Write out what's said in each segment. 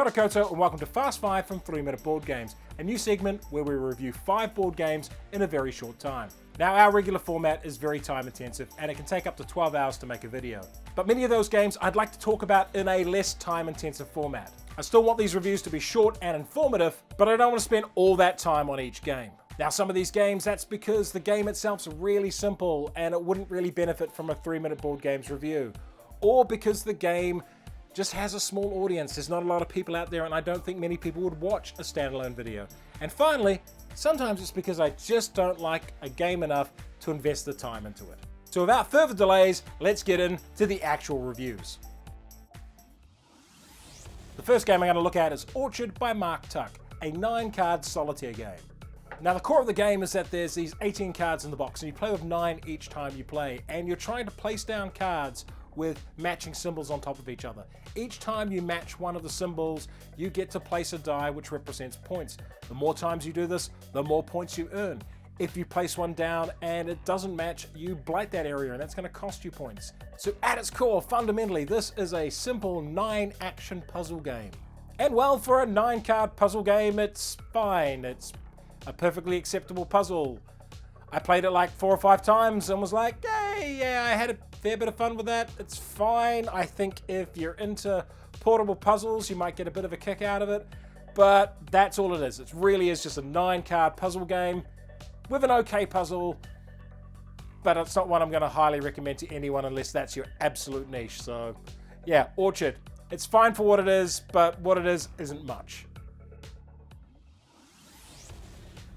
Kia ora koutou and welcome to Fast 5 from 3 Minute Board Games, a new segment where we review 5 board games in a very short time. Now our regular format is very time intensive and it can take up to 12 hours to make a video. But many of those games I'd like to talk about in a less time intensive format. I still want these reviews to be short and informative, but I don't want to spend all that time on each game. Now some of these games, that's because the game itself's really simple and it wouldn't really benefit from a 3 Minute Board Games review. Or because the game just has a small audience. There's not a lot of people out there and I don't think many people would watch a standalone video. And finally, sometimes it's because I just don't like a game enough to invest the time into it. So without further delays, let's get into the actual reviews. The first game I'm going to look at is Orchard by Mark Tuck, a 9-card solitaire game. Now the core of the game is that there's these 18 cards in the box and you play with 9 each time you play, and you're trying to place down cards with matching symbols on top of each other. Each time you match one of the symbols, you get to place a die which represents points. The more times you do this, the more points you earn. If you place one down and it doesn't match, you blight that area and that's going to cost you points. So at its core, fundamentally, this is a simple 9-action puzzle game. And well, for a 9-card puzzle game, it's fine. It's a perfectly acceptable puzzle. I played it like 4 or 5 times and was like, yay, yeah, I had a fair bit of fun with that. It's fine. I think if you're into portable puzzles, you might get a bit of a kick out of it, but that's all it is. It really is just a 9-card puzzle game with an okay puzzle, but it's not one I'm going to highly recommend to anyone unless that's your absolute niche. So yeah, Orchard. It's fine for what it is, but what it is isn't much.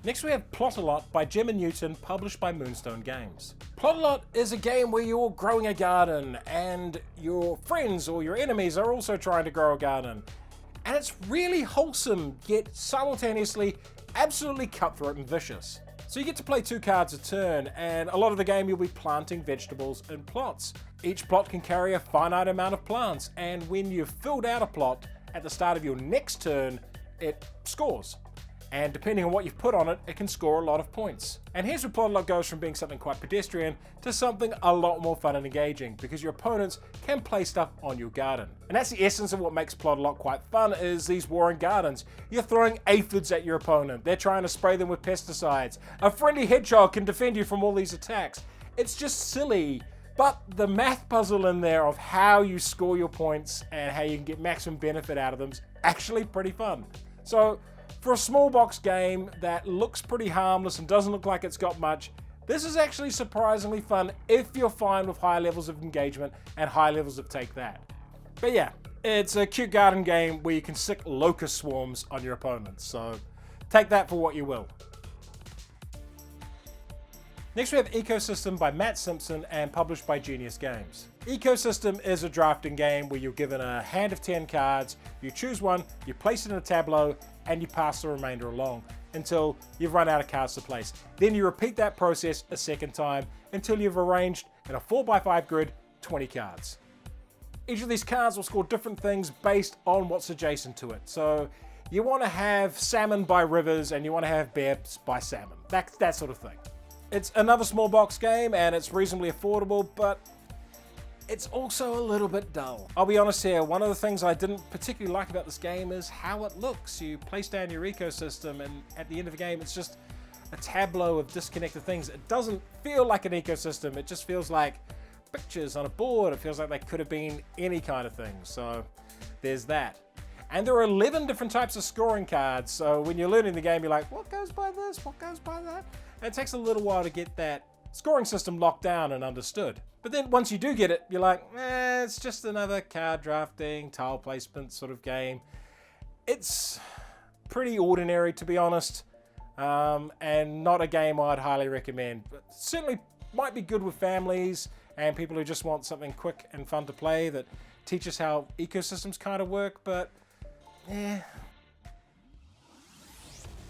Next we have Plotalot by Jim and Newton, published by Moonstone Games. Plotalot is a game where you're growing a garden and your friends or your enemies are also trying to grow a garden. And it's really wholesome, yet simultaneously absolutely cutthroat and vicious. So you get to play 2 cards a turn, and a lot of the game you'll be planting vegetables in plots. Each plot can carry a finite amount of plants, and when you've filled out a plot at the start of your next turn, it scores. And depending on what you've put on it, it can score a lot of points. And here's where Plotalot goes from being something quite pedestrian to something a lot more fun and engaging, because your opponents can play stuff on your garden. And that's the essence of what makes Plotalot quite fun, is these warring gardens. You're throwing aphids at your opponent. They're trying to spray them with pesticides. A friendly hedgehog can defend you from all these attacks. It's just silly. But the math puzzle in there of how you score your points and how you can get maximum benefit out of them is actually pretty fun. So for a small box game that looks pretty harmless and doesn't look like it's got much, this is actually surprisingly fun if you're fine with high levels of engagement and high levels of take that. But yeah, it's a cute garden game where you can sick locust swarms on your opponents, so take that for what you will. Next we have Ecosystem by Matt Simpson and published by Genius Games. Ecosystem is a drafting game where you're given a hand of 10 cards, you choose one, you place it in a tableau, and you pass the remainder along until you've run out of cards to place. Then you repeat that process a second time until you've arranged in a 4x5 grid 20 cards. Each of these cards will score different things based on what's adjacent to it. So you want to have salmon by rivers and you want to have bears by salmon. That sort of thing. It's another small box game and it's reasonably affordable, but it's also a little bit dull. I'll be honest here, one of the things I didn't particularly like about this game is how it looks. You place down your ecosystem and at the end of the game it's just a tableau of disconnected things. It doesn't feel like an ecosystem, it just feels like pictures on a board. It feels like they could have been any kind of thing, so there's that. And there are 11 different types of scoring cards, so when you're learning the game you're like, what goes by this, what goes by that? And it takes a little while to get that scoring system locked down and understood. But then once you do get it, you're like, it's just another card drafting, tile placement sort of game. It's pretty ordinary, to be honest, and not a game I'd highly recommend. But certainly might be good with families and people who just want something quick and fun to play that teaches how ecosystems kind of work, but eh.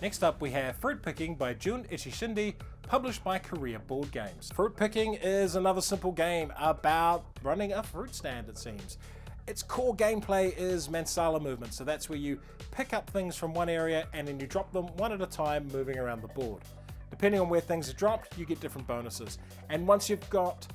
Next up we have Fruit Picking by Jun Ichishindi, published by Korea Board Games. Fruit Picking is another simple game about running a fruit stand, it seems. Its core gameplay is Mansala movement, so that's where you pick up things from one area and then you drop them one at a time moving around the board. Depending on where things are dropped, you get different bonuses. And once you've got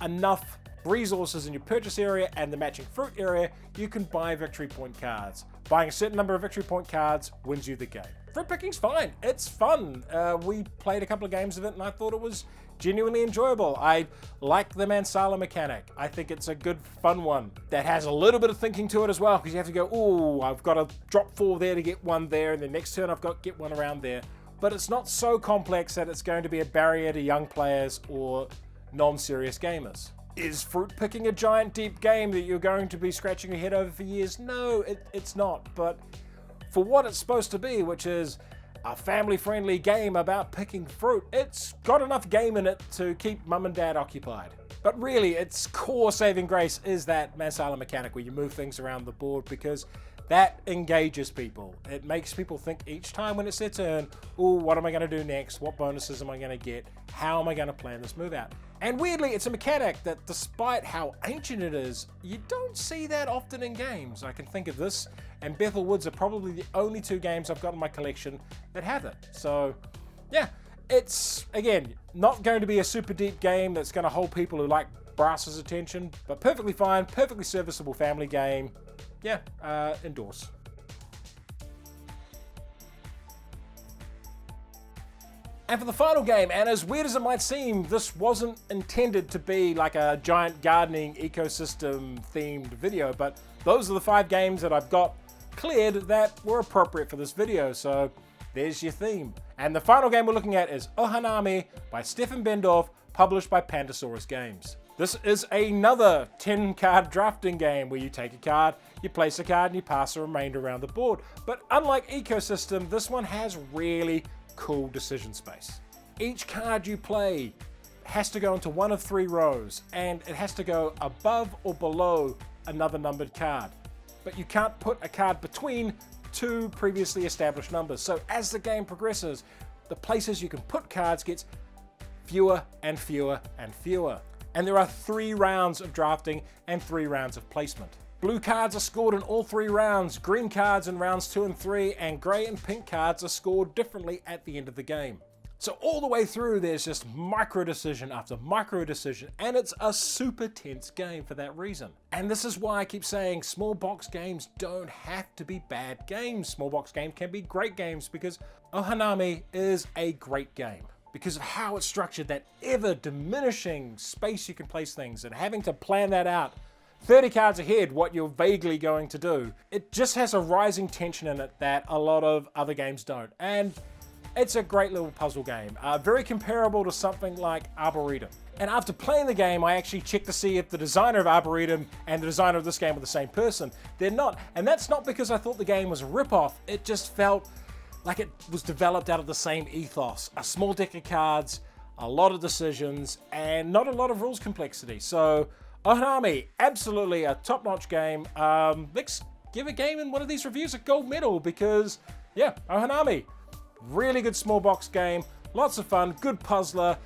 enough resources in your purchase area and the matching fruit area, you can buy victory point cards. buying a certain number of victory point cards wins you the game. Fruit picking's fine, it's fun. We played a couple of games of it and I thought it was genuinely enjoyable. I like the Mansala mechanic. I think it's a good fun one that has a little bit of thinking to it as well, because you have to go, oh, I've got to drop 4 there to get 1 there, and the next turn I've got to get 1 around there. But it's not so complex that it's going to be a barrier to young players or non-serious gamers. Is fruit picking a giant deep game that you're going to be scratching your head over for years? No, it's not. But for what it's supposed to be, which is a family-friendly game about picking fruit, it's got enough game in it to keep mum and dad occupied. But really, its core saving grace is that Mansala mechanic where you move things around the board, because that engages people. It makes people think each time when it's their turn, oh, what am I going to do next? What bonuses am I going to get? How am I going to plan this move out? And weirdly, it's a mechanic that, despite how ancient it is, you don't see that often in games. I can think of this and Bethel Woods are probably the only 2 games I've got in my collection that have it. So yeah, it's, again, not going to be a super deep game that's going to hold people who like Brass's attention, but perfectly fine, perfectly serviceable family game. Yeah, endorse. And for the final game, and as weird as it might seem, this wasn't intended to be like a giant gardening ecosystem themed video, but those are the 5 games that I've got cleared that were appropriate for this video, so there's your theme. And the final game we're looking at is Ohanami by Stefan Bendorf, published by Pandasaurus Games. This is another 10-card drafting game where you take a card, you place a card, and you pass the remainder around the board. But unlike Ecosystem, this one has really cool decision space. Each card you play has to go into one of 3 rows, and it has to go above or below another numbered card. But you can't put a card between 2 previously established numbers. So as the game progresses, the places you can put cards gets fewer and fewer and fewer. And there are 3 rounds of drafting and 3 rounds of placement. Blue cards are scored in all 3 rounds, green cards in rounds 2 and 3, and grey and pink cards are scored differently at the end of the game. So all the way through there's just micro decision after micro decision, and it's a super tense game for that reason. And this is why I keep saying small box games don't have to be bad games. Small box games can be great games, because Ohanami is a great game. Because of how it's structured, that ever diminishing space you can place things, and having to plan that out 30 cards ahead what you're vaguely going to do. It just has a rising tension in it that a lot of other games don't. And it's a great little puzzle game, very comparable to something like Arboretum. And after playing the game, I actually checked to see if the designer of Arboretum and the designer of this game were the same person. They're not, and that's not because I thought the game was a ripoff. It just felt like it was developed out of the same ethos. A small deck of cards, a lot of decisions, and not a lot of rules complexity. So Ohanami, absolutely a top-notch game. Let's give a game in one of these reviews a gold medal, because yeah, Ohanami, really good small box game, lots of fun, good puzzler,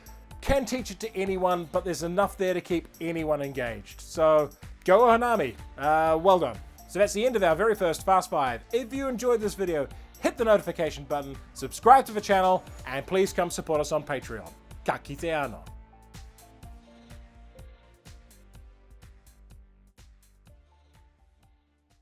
can teach it to anyone, but there's enough there to keep anyone engaged. So go Ohanami, well done. So that's the end of our very first Fast 5. If you enjoyed this video, hit the notification button, subscribe to the channel, and please come support us on Patreon. Ka kite ano.